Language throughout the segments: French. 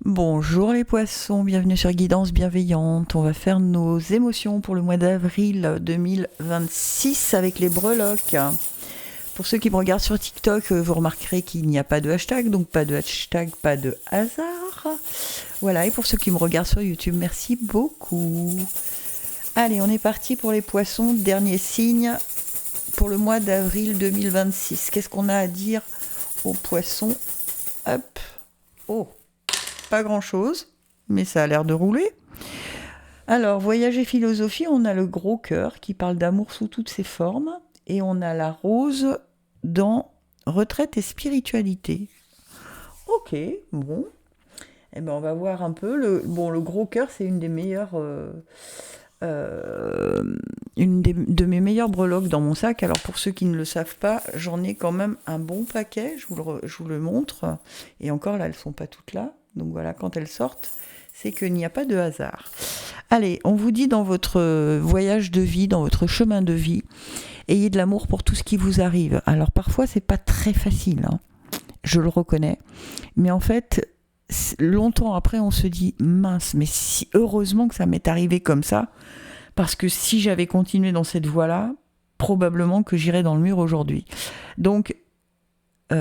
Bonjour les poissons, bienvenue sur Guidance Bienveillante. On va faire nos émotions pour le mois d'avril 2026 avec les breloques. Pour ceux qui me regardent sur TikTok, vous remarquerez qu'il n'y a pas de hashtag, donc pas de hashtag, pas de hasard. Voilà, et pour ceux qui me regardent sur YouTube, merci beaucoup. Allez, on est parti pour les poissons, dernier signe pour le mois d'avril 2026. Qu'est-ce qu'on a à dire aux poissons? Hop, oh, pas grand-chose, mais ça a l'air de rouler. Alors, voyage et philosophie, on a le gros cœur qui parle d'amour sous toutes ses formes, et on a la rose dans retraite et spiritualité. Ok, bon. Eh ben, on va voir un peu. Le gros cœur, c'est une des meilleures... de mes meilleures breloques dans mon sac. Alors pour ceux qui ne le savent pas, j'en ai quand même un bon paquet, je vous le montre. Et encore là, elles ne sont pas toutes là. Donc voilà, quand elles sortent, c'est qu'il n'y a pas de hasard. Allez, on vous dit dans votre voyage de vie, dans votre chemin de vie, ayez de l'amour pour tout ce qui vous arrive. Alors parfois, c'est pas très facile, hein, je le reconnais. Mais en fait, longtemps après, on se dit, mince, mais si heureusement que ça m'est arrivé comme ça, parce que si j'avais continué dans cette voie-là, probablement que j'irais dans le mur aujourd'hui. Donc,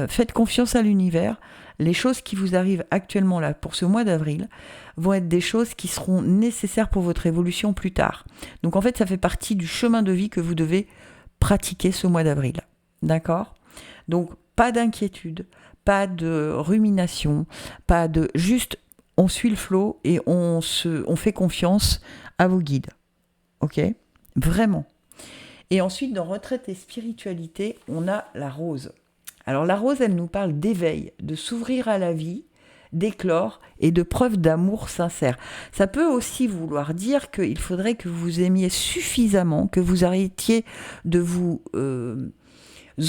faites confiance à l'univers. Les choses qui vous arrivent actuellement là, pour ce mois d'avril, vont être des choses qui seront nécessaires pour votre évolution plus tard. Donc en fait, ça fait partie du chemin de vie que vous devez pratiquer ce mois d'avril. D'accord ? Donc, pas d'inquiétude, pas de rumination, pas de... Juste, on suit le flot et on fait confiance à vos guides. Ok ? Vraiment. Et ensuite, dans retraite et spiritualité, on a la rose. Alors la rose, elle nous parle d'éveil, de s'ouvrir à la vie, d'éclore et de preuves d'amour sincère. Ça peut aussi vouloir dire qu'il faudrait que vous aimiez suffisamment, que vous arrêtiez de vous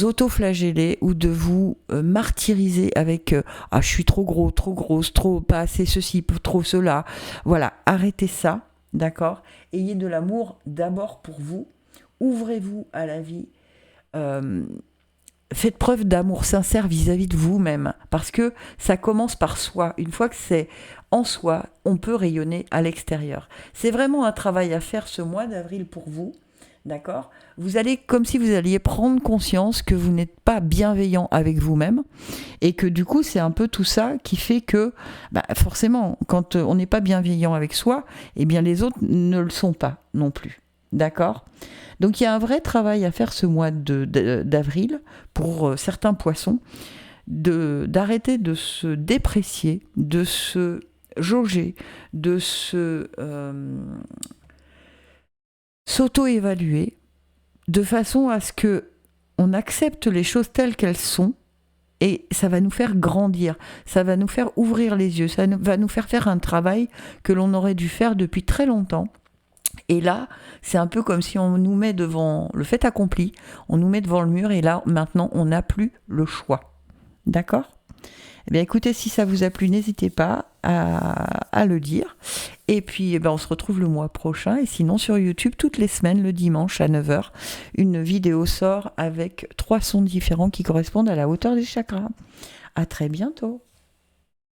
auto-flageller ou de vous martyriser avec ah, je suis trop gros, trop grosse, trop pas assez ceci, trop cela. Voilà, arrêtez ça, d'accord ? Ayez de l'amour d'abord pour vous. Ouvrez-vous à la vie. Faites preuve d'amour sincère vis-à-vis de vous-même, parce que ça commence par soi. Une fois que c'est en soi, on peut rayonner à l'extérieur. C'est vraiment un travail à faire ce mois d'avril pour vous, d'accord ? Vous allez, comme si vous alliez prendre conscience que vous n'êtes pas bienveillant avec vous-même, et que du coup, c'est un peu tout ça qui fait que, forcément, quand on n'est pas bienveillant avec soi, eh bien les autres ne le sont pas non plus. D'accord ? Donc il y a un vrai travail à faire ce mois d'avril pour certains poissons, d'arrêter de se déprécier, de se jauger, de s'auto-évaluer, de façon à ce que on accepte les choses telles qu'elles sont, et ça va nous faire grandir, ça va nous faire ouvrir les yeux, ça va nous faire un travail que l'on aurait dû faire depuis très longtemps. Et là, c'est un peu comme si on nous met devant le fait accompli, on nous met devant le mur et là, maintenant, on n'a plus le choix. D'accord ? Eh bien, écoutez, si ça vous a plu, n'hésitez pas à le dire. Et puis, on se retrouve le mois prochain. Et sinon, sur YouTube, toutes les semaines, le dimanche à 9h, une vidéo sort avec 3 sons différents qui correspondent à la hauteur des chakras. À très bientôt.